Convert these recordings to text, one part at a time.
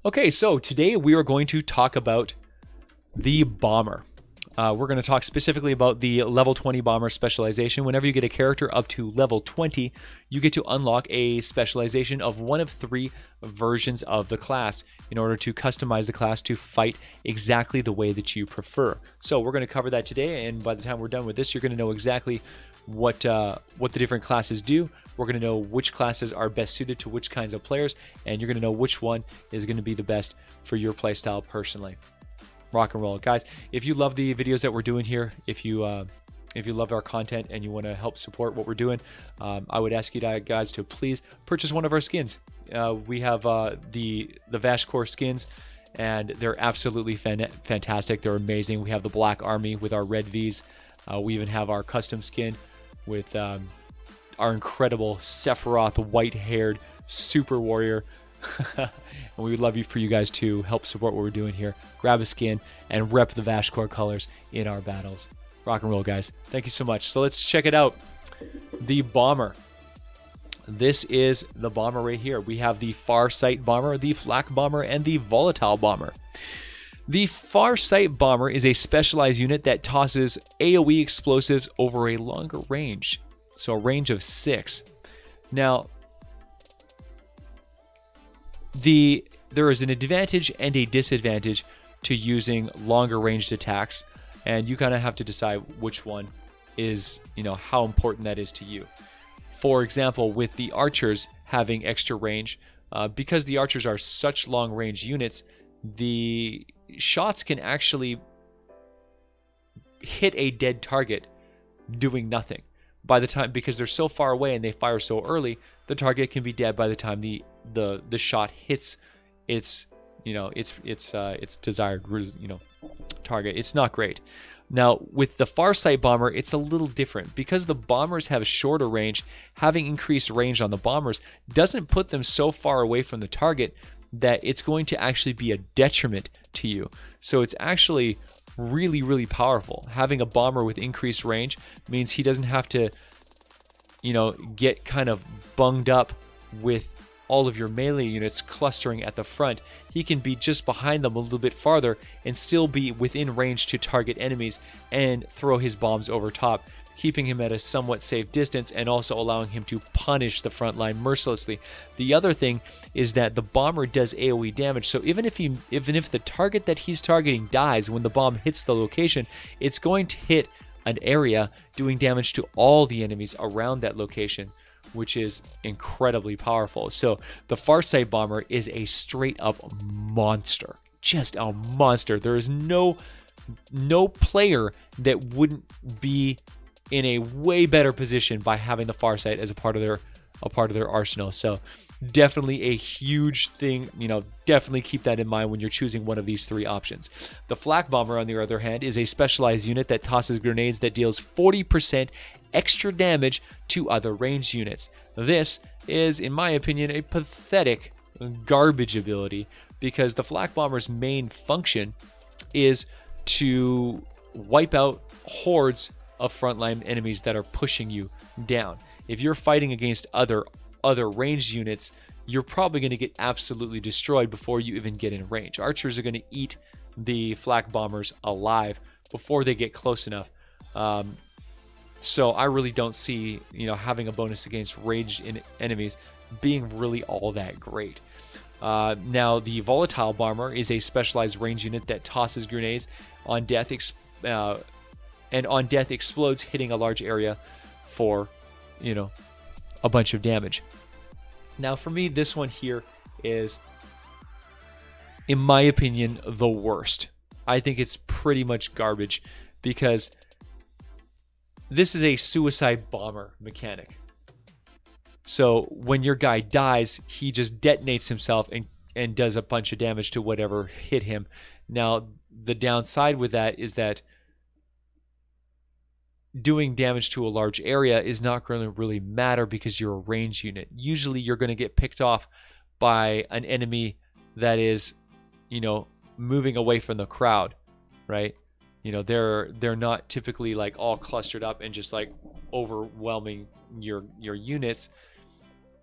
Okay, so today we are going to talk about the Bomber. We're going to talk specifically about the level 20 Bomber specialization. Whenever you get a character up to level 20, you get to unlock a specialization of one of 3 versions of the class in order to customize the class to fight exactly the way that you prefer. So we're going to cover that today, and by the time we're done with this, you're going to know exactly what the different classes do. We're going to know which classes are best suited to which kinds of players, and you're going to know which one is going to be the best for your playstyle personally. Rock and roll, guys. If you love the videos that we're doing here, if you love our content and you want to help support what we're doing, I would ask you guys to please purchase one of our skins. We have the VASH core skins, and they're absolutely fantastic. They're amazing. We have the Black Army with our red V's. We even have our custom skin with our incredible Sephiroth white-haired super warrior. And we would love for you guys to help support what we're doing here. Grab a skin and rep the VASH core colors in our battles. Rock and roll, guys. Thank you so much. So let's check it out. The Bomber. This is the Bomber right here. We have the Farsight Bomber, the Flak Bomber, and the Volatile Bomber. The Farsight Bomber is a specialized unit that tosses AoE explosives over a longer range. So a range of 6. Now, there is an advantage and a disadvantage to using longer ranged attacks, and you kind of have to decide which one is, how important that is to you. For example, with the archers having extra range, because the archers are such long range units, the shots can actually hit a dead target doing nothing. By the time, because they're so far away and they fire so early, the target can be dead by the time the shot hits its desired target. It's not great. Now with the Farsight Bomber, it's a little different because the bombers have shorter range. Having increased range on the bombers doesn't put them so far away from the target that it's going to actually be a detriment to you. So it's actually really powerful. Having a bomber with increased range means he doesn't have to get kind of bunged up with all of your melee units clustering at the front. He can be just behind them a little bit farther and still be within range to target enemies and throw his bombs over top, keeping him at a somewhat safe distance and also allowing him to punish the front line mercilessly. The other thing is that the bomber does AoE damage, so even if the target that he's targeting dies when the bomb hits the location, it's going to hit an area doing damage to all the enemies around that location, which is incredibly powerful. So the Farsight Bomber is a straight up monster. Just a monster. There is no player that wouldn't be in a way better position by having the Farsight as a part of their arsenal. So definitely a huge thing. Definitely keep that in mind when you're choosing one of these 3 options. The Flak Bomber, on the other hand, is a specialized unit that tosses grenades that deals 40% extra damage to other ranged units. This is, in my opinion, a pathetic garbage ability because the Flak Bomber's main function is to wipe out hordes of frontline enemies that are pushing you down. If you're fighting against other ranged units, you're probably going to get absolutely destroyed before you even get in range. Archers are going to eat the Flak Bombers alive before they get close enough. So I really don't see having a bonus against ranged enemies being really all that great. Now the Volatile Bomber is a specialized range unit that tosses grenades on death and on death explodes, hitting a large area for a bunch of damage. Now for me, this one here is, in my opinion, the worst. I think it's pretty much garbage because this is a suicide bomber mechanic. So when your guy dies, he just detonates himself and does a bunch of damage to whatever hit him. Now the downside with that is that doing damage to a large area is not going to really matter because you're a ranged unit. Usually you're going to get picked off by an enemy that is, moving away from the crowd, right? They're not typically like all clustered up and just like overwhelming your units.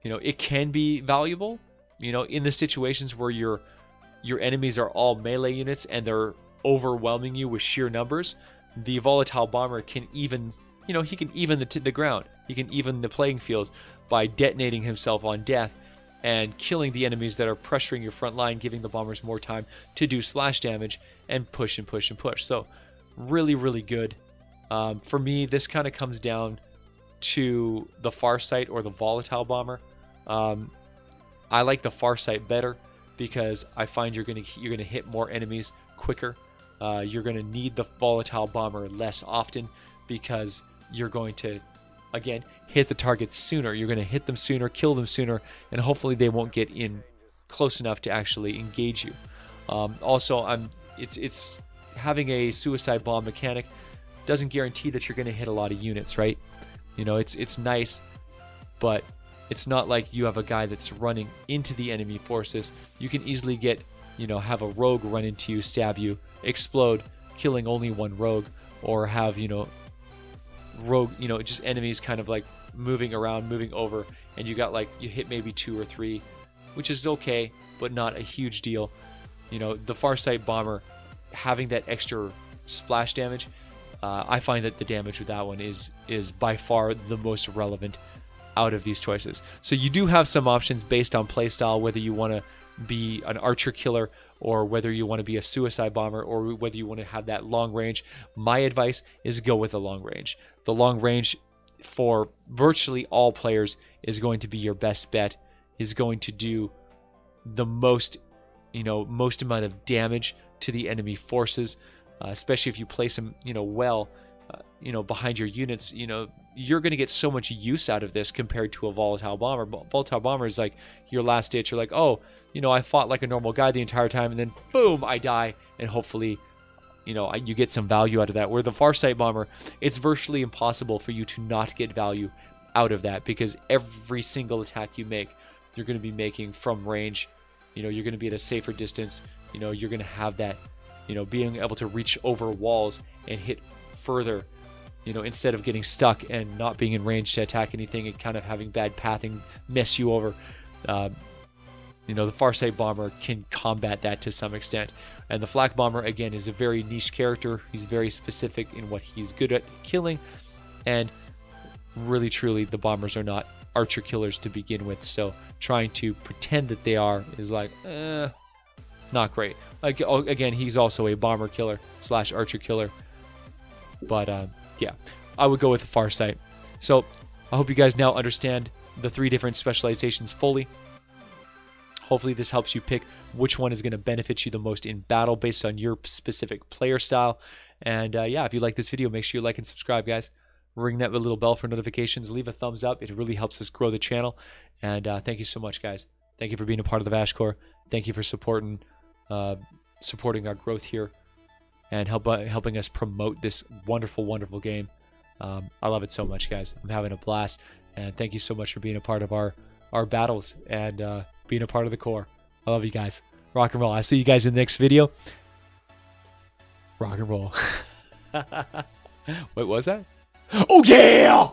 It can be valuable, in the situations where you're your enemies are all melee units and they're overwhelming you with sheer numbers, the Volatile Bomber can even, he can even the ground. He can even the playing fields by detonating himself on death and killing the enemies that are pressuring your front line, giving the bombers more time to do splash damage and push and push and push. So really, really good. For me, this kind of comes down to the Farsight or the Volatile Bomber. I like the Farsight better because I find you're gonna hit more enemies quicker. You're gonna need the Volatile Bomber less often because you're going to, again, hit the targets sooner. You're going to hit them sooner, kill them sooner, and hopefully they won't get in close enough to actually engage you. Also, it's having a suicide bomb mechanic doesn't guarantee that you're going to hit a lot of units, right? It's nice, but it's not like you have a guy that's running into the enemy forces. You can easily get, have a rogue run into you, stab you, explode, killing only one rogue, or have, rogue, just enemies kind of like moving around, moving over, and you got you hit maybe 2 or 3, which is okay, but not a huge deal. The Farsight Bomber having that extra splash damage, I find that the damage with that one is by far the most relevant out of these choices. So you do have some options based on playstyle, whether you want to be an archer killer or whether you want to be a suicide bomber or whether you want to have that long range. My advice is go with the long range. The long range for virtually all players is going to be your best bet, is going to do the most amount of damage to the enemy forces, especially if you place them well behind your units. You're going to get so much use out of this compared to a Volatile Bomber. Volatile Bomber is like your last ditch. You're like, oh, I fought like a normal guy the entire time, and then boom, I die, and hopefully you get some value out of that. Where the Farsight Bomber, it's virtually impossible for you to not get value out of that, because every single attack you make, you're going to be making from range. You're going to be at a safer distance. You're going to have that, being able to reach over walls and hit further, instead of getting stuck and not being in range to attack anything and kind of having bad pathing mess you over. The Farsight Bomber can combat that to some extent. And the Flak Bomber, again, is a very niche character. He's very specific in what he's good at killing. And really, truly, the bombers are not archer killers to begin with. So trying to pretend that they are is not great. Again, he's also a bomber killer / archer killer. But yeah, I would go with the Farsight. So I hope you guys now understand the 3 different specializations fully. Hopefully this helps you pick which one is going to benefit you the most in battle based on your specific player style. And yeah, if you like this video, make sure you like and subscribe, guys. Ring that little bell for notifications. Leave a thumbs up. It really helps us grow the channel. And thank you so much, guys. Thank you for being a part of the Vash Corps. Thank you for supporting our growth here and helping us promote this wonderful, wonderful game. I love it so much, guys. I'm having a blast. And thank you so much for being a part of our battles and being a part of the Corps. I love you guys. Rock and roll. I'll see you guys in the next video. Rock and roll. What was that? Oh, yeah!